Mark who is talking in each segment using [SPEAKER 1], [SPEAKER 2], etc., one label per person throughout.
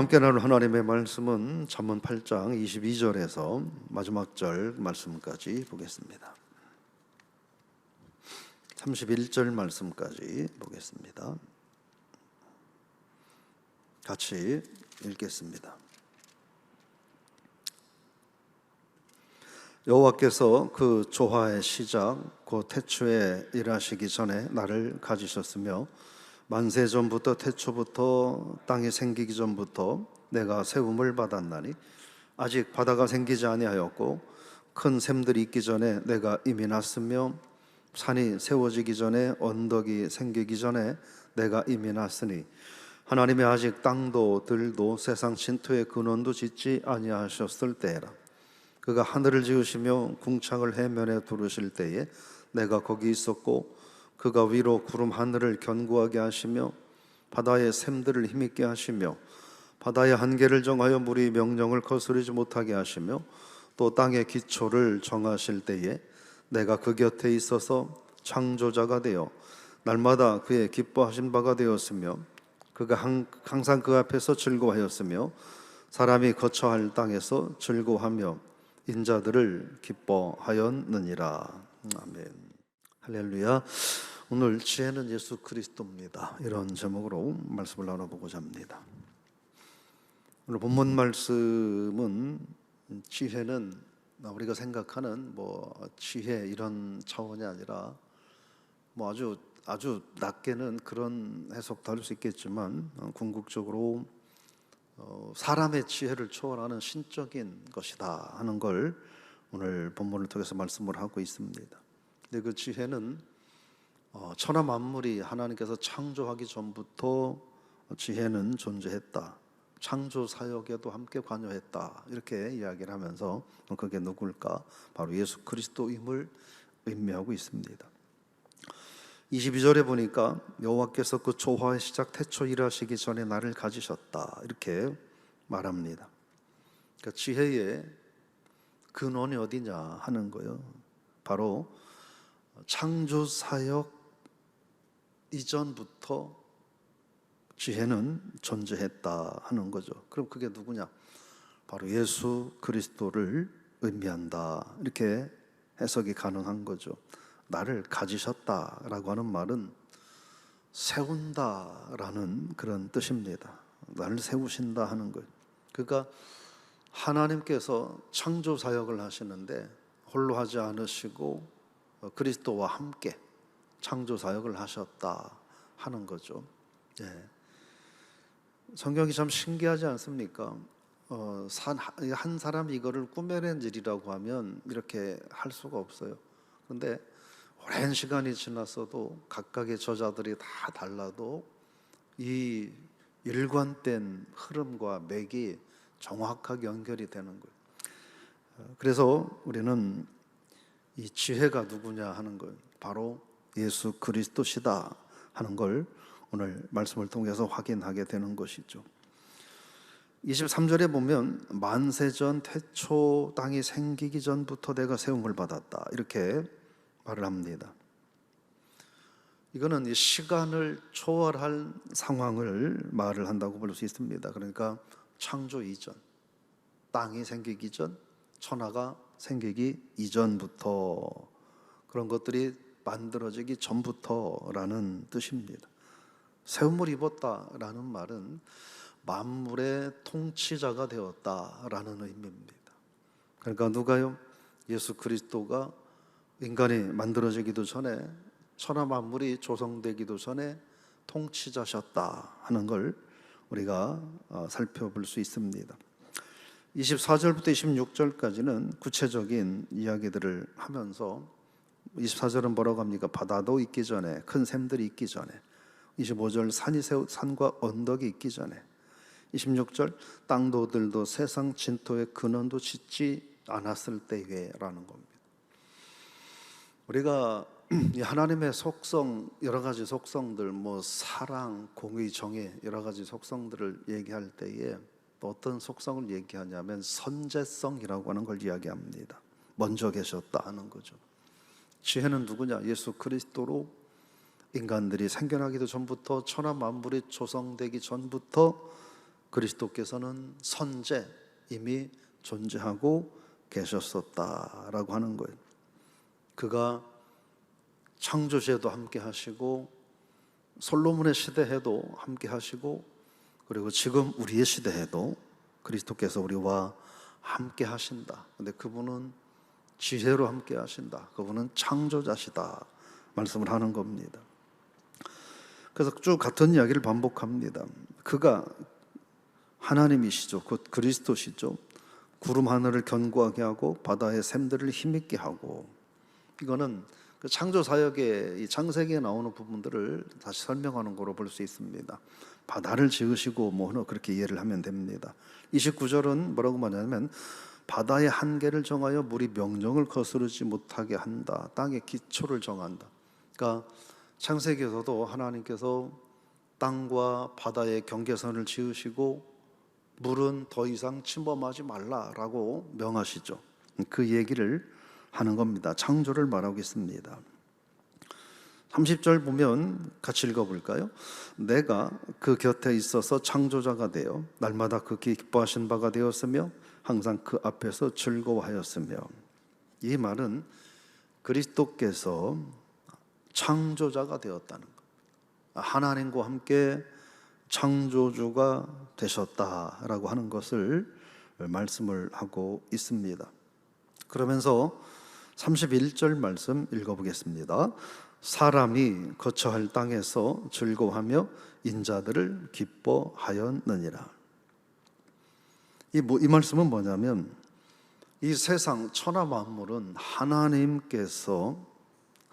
[SPEAKER 1] 함께 나눌 하나님의 말씀은 잠언 8장 22절에서 마지막 절 말씀까지 보겠습니다. 31절 말씀까지 보겠습니다. 같이 읽겠습니다. 여호와께서 그 조화의 시작 곧 태초에 일하시기 전에 나를 가지셨으며 만세 전부터 태초부터 땅이 생기기 전부터 내가 세움을 받았나니 아직 바다가 생기지 아니하였고 큰 샘들이 있기 전에 내가 이미 났으며 산이 세워지기 전에 언덕이 생기기 전에 내가 이미 났으니 하나님이 아직 땅도 들도 세상 진토의 근원도 짓지 아니하셨을 때라. 그가 하늘을 지으시며 궁창을 해면에 두르실 때에 내가 거기 있었고 그가 위로 구름 하늘을 견고하게 하시며 바다의 샘들을 힘있게 하시며 바다의 한계를 정하여 물이 명령을 거스르지 못하게 하시며 또 땅의 기초를 정하실 때에 내가 그 곁에 있어서 창조자가 되어 날마다 그의 기뻐하신 바가 되었으며 그가 항상 그 앞에서 즐거워하였으며 사람이 거처할 땅에서 즐거워하며 인자들을 기뻐하였느니라. 아멘. 할렐루야. 오늘 지혜는 예수 그리스도입니다. 이런 제목으로 말씀을 나눠보고자 합니다. 오늘 본문 말씀은 지혜는 우리가 생각하는 지혜 이런 차원이 아니라 아주 낮게는 그런 해석도 할 수 있겠지만 궁극적으로 사람의 지혜를 초월하는 신적인 것이다 하는 걸 오늘 본문을 통해서 말씀을 하고 있습니다. 근데 그 지혜는 천하 만물이 하나님께서 창조하기 전부터 지혜는 존재했다. 창조 사역에도 함께 관여했다. 이렇게 이야기를 하면서 그게 누굴까? 바로 예수 그리스도임을 의미하고 있습니다. 22절에 보니까 여호와께서 그 조화의 시작 태초 일하시기 전에 나를 가지셨다. 이렇게 말합니다. 그러니까 지혜의 근원이 어디냐 하는 거예요. 바로 창조 사역 이전부터 지혜는 존재했다 하는 거죠. 그럼 그게 누구냐? 바로 예수 그리스도를 의미한다. 이렇게 해석이 가능한 거죠. 나를 가지셨다라고 하는 말은 세운다라는 그런 뜻입니다. 나를 세우신다 하는 거예요. 그러니까 하나님께서 창조 사역을 하시는데 홀로 하지 않으시고 그리스도와 함께 창조 사역을 하셨다 하는 거죠. 성경이 참 신기하지 않습니까? 한 사람이 이거를 꾸며낸 일이라고 하면 이렇게 할 수가 없어요. 그런데 오랜 시간이 지났어도 각각의 저자들이 다 달라도 이 일관된 흐름과 맥이 정확하게 연결이 되는 거예요. 그래서 우리는 이 지혜가 누구냐 하는 걸 바로 예수 그리스도시다 하는 걸 오늘 말씀을 통해서 확인하게 되는 것이죠. 23절에 보면 만세전 태초 땅이 생기기 전부터 내가 세움을 받았다 이렇게 말을 합니다. 이거는 이 시간을 초월할 상황을 말을 한다고 볼 수 있습니다. 그러니까 창조 이전, 땅이 생기기 전, 천하가 생기기 이전부터, 그런 것들이 만들어지기 전부터라는 뜻입니다. 세움을 입었다라는 말은 만물의 통치자가 되었다라는 의미입니다. 그러니까 누가요? 예수 그리스도가 인간이 만들어지기도 전에, 천하 만물이 조성되기도 전에 통치자셨다 하는 걸 우리가 살펴볼 수 있습니다. 24절부터 26절까지는 구체적인 이야기들을 하면서 24절은 뭐라고 합니까? 바다도 있기 전에, 큰 샘들이 있기 전에. 25절 산과 언덕이 있기 전에. 26절 땅도 들도 세상 진토의 근원도 짓지 않았을 때에라는 겁니다. 우리가 이 하나님의 속성, 여러 가지 속성들, 사랑, 공의, 정의, 여러 가지 속성들을 얘기할 때에 또 어떤 속성을 얘기하냐면 선제성이라고 하는 걸 이야기합니다. 먼저 계셨다 하는 거죠. 지혜는 누구냐? 예수 그리스도로 인간들이 생겨나기도 전부터, 천하 만물이 조성되기 전부터 그리스도께서는 선제 이미 존재하고 계셨었다라고 하는 거예요. 그가 창조 시대도 함께 하시고 솔로몬의 시대에도 함께 하시고 그리고 지금 우리의 시대에도 그리스도께서 우리와 함께 하신다. 근데 그분은 지혜로 함께 하신다. 그분은 창조자시다 말씀을 하는 겁니다. 그래서 쭉 같은 이야기를 반복합니다. 그가 하나님이시죠. 곧 그리스도시죠. 구름 하늘을 견고하게 하고 바다의 샘들을 힘있게 하고, 이거는 그 창조 사역의 이 창세기에 나오는 부분들을 다시 설명하는 거로 볼 수 있습니다. 바다를 지으시고 뭐 그렇게 이해를 하면 됩니다. 29절은 뭐라고 말하냐면 바다의 한계를 정하여 물이 명령을 거스르지 못하게 한다. 땅의 기초를 정한다. 그러니까 창세기에서도 하나님께서 땅과 바다의 경계선을 지으시고 물은 더 이상 침범하지 말라라고 명하시죠. 그 얘기를 하는 겁니다. 창조를 말하고 있습니다. 30절 보면 같이 읽어볼까요? 내가 그 곁에 있어서 창조자가 되어 날마다 그 기뻐하신 바가 되었으며 항상 그 앞에서 즐거워하였으며. 이 말은 그리스도께서 창조자가 되었다는 것, 하나님과 함께 창조주가 되셨다라고 하는 것을 말씀을 하고 있습니다. 그러면서 31절 말씀 읽어보겠습니다. 사람이 거처할 땅에서 즐거워하며 인자들을 기뻐하였느니라. 이 말씀은 뭐냐면 이 세상 천하 만물은 하나님께서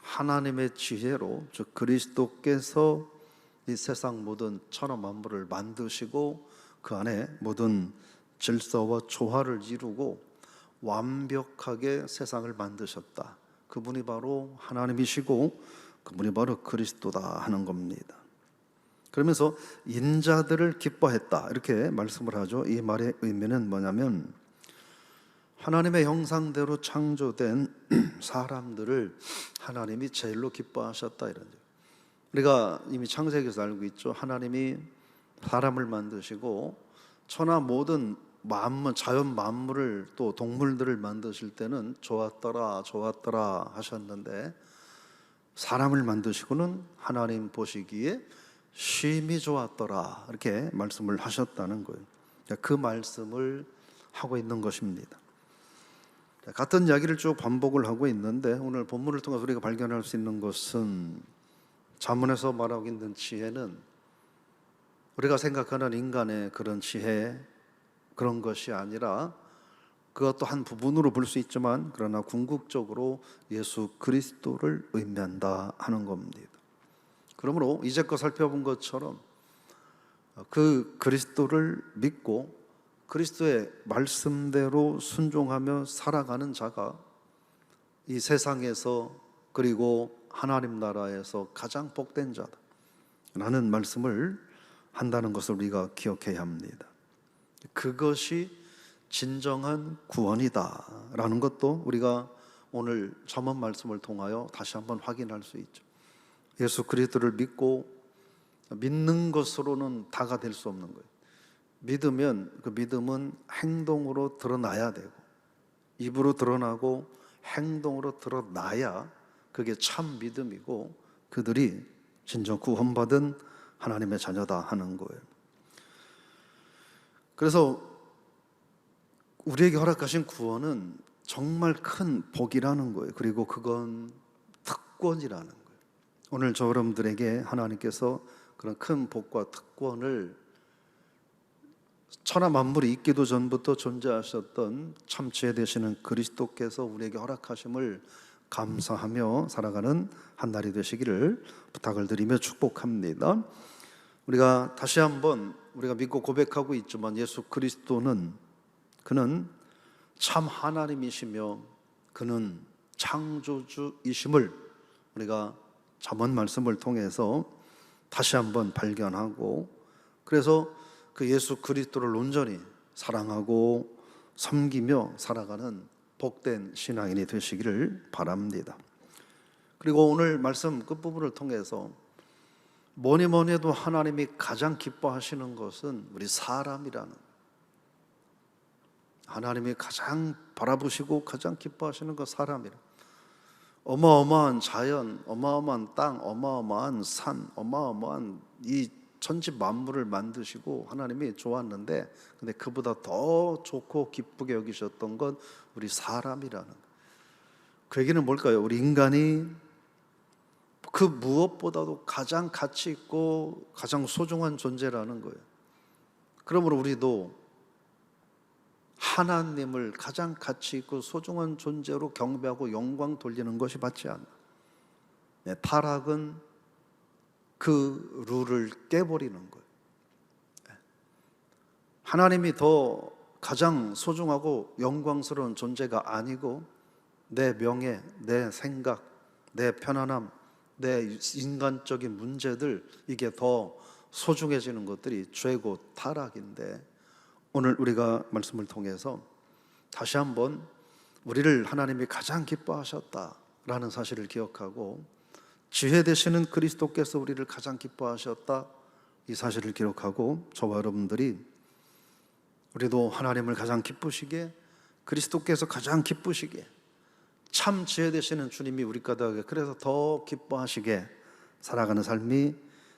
[SPEAKER 1] 하나님의 지혜로, 즉 그리스도께서 이 세상 모든 천하 만물을 만드시고 그 안에 모든 질서와 조화를 이루고 완벽하게 세상을 만드셨다. 그분이 바로 하나님이시고 그분이 바로 그리스도다 하는 겁니다. 그러면서 인자들을 기뻐했다 이렇게 말씀을 하죠. 이 말의 의미는 뭐냐면 하나님의 형상대로 창조된 사람들을 하나님이 제일로 기뻐하셨다 이런 거예요. 우리가 이미 창세기에서 알고 있죠. 하나님이 사람을 만드시고 천하 모든 만물, 자연 만물을 또 동물들을 만드실 때는 좋았더라 좋았더라 하셨는데 사람을 만드시고는 하나님 보시기에 심히 좋았더라 이렇게 말씀을 하셨다는 거예요. 그 말씀을 하고 있는 것입니다. 같은 이야기를 쭉 반복을 하고 있는데 오늘 본문을 통해서 우리가 발견할 수 있는 것은 잠언에서 말하고 있는 지혜는 우리가 생각하는 인간의 그런 지혜 그런 것이 아니라 그것도 한 부분으로 볼 수 있지만 그러나 궁극적으로 예수 그리스도를 의미한다 하는 겁니다. 그러므로 이제껏 살펴본 것처럼 그 그리스도를 믿고 그리스도의 말씀대로 순종하며 살아가는 자가 이 세상에서 그리고 하나님 나라에서 가장 복된 자다 라는 말씀을 한다는 것을 우리가 기억해야 합니다. 그것이 진정한 구원이다 라는 것도 우리가 오늘 잠언 말씀을 통하여 다시 한번 확인할 수 있죠. 예수 그리스도를 믿고 믿는 것으로는 다가 될 수 없는 거예요. 믿으면 그 믿음은 행동으로 드러나야 되고 입으로 드러나고 행동으로 드러나야 그게 참 믿음이고 그들이 진정 구원받은 하나님의 자녀다 하는 거예요. 그래서 우리에게 허락하신 구원은 정말 큰 복이라는 거예요. 그리고 그건 특권이라는 거예요. 오늘 저 여러분들에게 하나님께서 그런 큰 복과 특권을 천하 만물이 있기도 전부터 존재하셨던 참 지혜 되시는 그리스도께서 우리에게 허락하심을 감사하며 살아가는 한 날이 되시기를 부탁을 드리며 축복합니다. 우리가 다시 한번 우리가 믿고 고백하고 있지만 예수 그리스도는 그는 참 하나님이시며 그는 창조주이심을 우리가 잠언 말씀을 통해서 다시 한번 발견하고 그래서 그 예수 그리스도를 온전히 사랑하고 섬기며 살아가는 복된 신앙인이 되시기를 바랍니다. 그리고 오늘 말씀 끝부분을 통해서 뭐니 뭐니 해도 하나님이 가장 기뻐하시는 것은 우리 사람이라는, 하나님이 가장 바라보시고 가장 기뻐하시는 것 사람이라. 어마어마한 자연, 어마어마한 땅, 어마어마한 산, 어마어마한 이 천지 만물을 만드시고 하나님이 좋았는데, 근데 그보다 더 좋고 기쁘게 여기셨던 건 우리 사람이라는. 그 얘기는 뭘까요? 우리 인간이 그 무엇보다도 가장 가치 있고 가장 소중한 존재라는 거예요. 그러므로 우리도 하나님을 가장 가치 있고 소중한 존재로 경배하고 영광 돌리는 것이 맞지 않나. 타락은 그 룰을 깨버리는 거예요. 하나님이 더 가장 소중하고 영광스러운 존재가 아니고 내 명예, 내 생각, 내 편안함, 내 인간적인 문제들, 이게 더 소중해지는 것들이 죄고 타락인데, 오늘 우리가 말씀을 통해서 다시 한번 우리를 하나님이 가장 기뻐하셨다라는 사실을 기억하고, 지혜 되시는 그리스도께서 우리를 가장 기뻐하셨다, 이 사실을 기록하고, 저와 여러분들이 우리도 하나님을 가장 기쁘시게, 그리스도께서 가장 기쁘시게, 참 지혜 되시는 주님이 우리 가운데 그래서 더 기뻐하시게 살아가는 삶이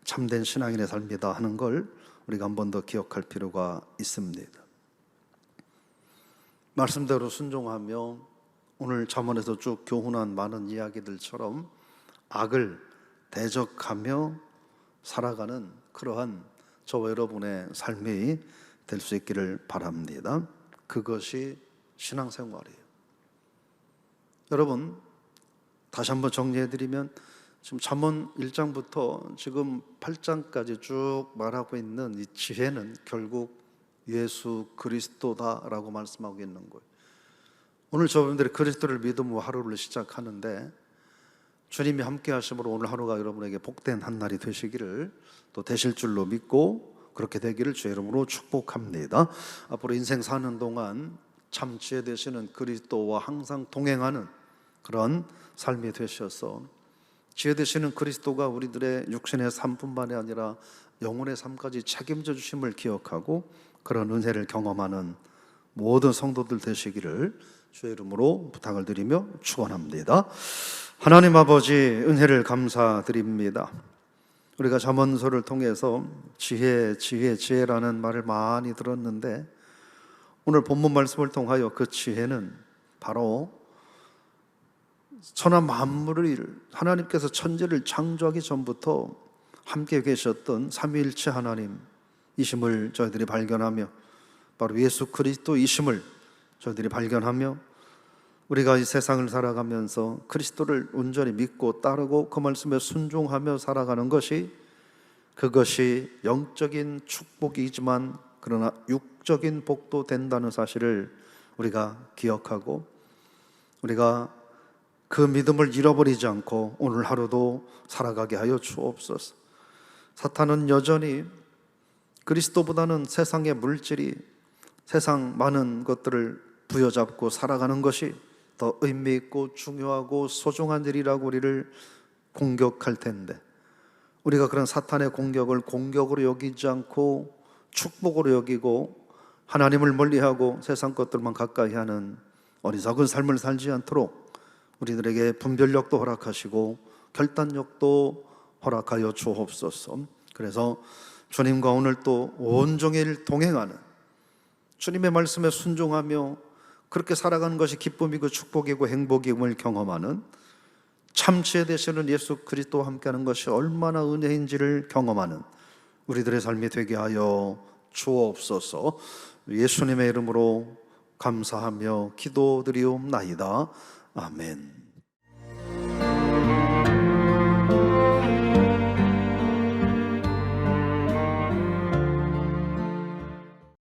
[SPEAKER 1] 참된 신앙인의 삶이다 하는 걸 우리가 한 번 더 기억할 필요가 있습니다. 말씀대로 순종하며 오늘 잠언에서 쭉 교훈한 많은 이야기들처럼 악을 대적하며 살아가는 그러한 저와 여러분의 삶이 될 수 있기를 바랍니다. 그것이 신앙생활이에요. 여러분, 다시 한번 정리해드리면 지금 잠언 1장부터 지금 8장까지 쭉 말하고 있는 이 지혜는 결국 예수 그리스도다라고 말씀하고 있는 거예요. 오늘 저분들이 그리스도를 믿음으로 하루를 시작하는데, 주님이 함께 하심으로 오늘 하루가 여러분에게 복된 한 날이 되시기를, 또 되실 줄로 믿고 그렇게 되기를 주의 이름으로 축복합니다. 앞으로 인생 사는 동안 참 지혜 되시는 그리스도와 항상 동행하는 그런 삶이 되셔서, 지혜 되시는 그리스도가 우리들의 육신의 삶뿐만이 아니라 영혼의 삶까지 책임져 주심을 기억하고 그런 은혜를 경험하는 모든 성도들 되시기를 주의 이름으로 부탁을 드리며 축원합니다. 하나님 아버지, 은혜를 감사드립니다. 우리가 잠언서를 통해서 지혜라는 말을 많이 들었는데, 오늘 본문 말씀을 통하여 그 지혜는 바로 천하 만물을 하나님께서 천지를 창조하기 전부터 함께 계셨던 삼위일체 하나님이심을 저희들이 발견하며, 바로 예수 그리스도이심을 저희들이 발견하며, 우리가 이 세상을 살아가면서 그리스도를 온전히 믿고 따르고 그 말씀에 순종하며 살아가는 것이, 그것이 영적인 축복이지만 그러나 육적인 복도 된다는 사실을 우리가 기억하고, 우리가 그 믿음을 잃어버리지 않고 오늘 하루도 살아가게 하여 주옵소서. 사탄은 여전히 그리스도보다는 세상의 물질이, 세상 많은 것들을 부여잡고 살아가는 것이 더 의미 있고 중요하고 소중한 일이라고 우리를 공격할 텐데, 우리가 그런 사탄의 공격을 공격으로 여기지 않고 축복으로 여기고 하나님을 멀리하고 세상 것들만 가까이 하는 어리석은 삶을 살지 않도록 우리들에게 분별력도 허락하시고 결단력도 허락하여 주옵소서. 그래서 주님과 오늘 또 온종일 동행하는, 주님의 말씀에 순종하며 그렇게 살아가는 것이 기쁨이고 축복이고 행복임을 경험하는, 참 지혜 되시는 예수 그리스도와 함께하는 것이 얼마나 은혜인지를 경험하는 우리들의 삶이 되게 하여 주옵소서. 예수님의 이름으로 감사하며 기도드리옵나이다. 아멘.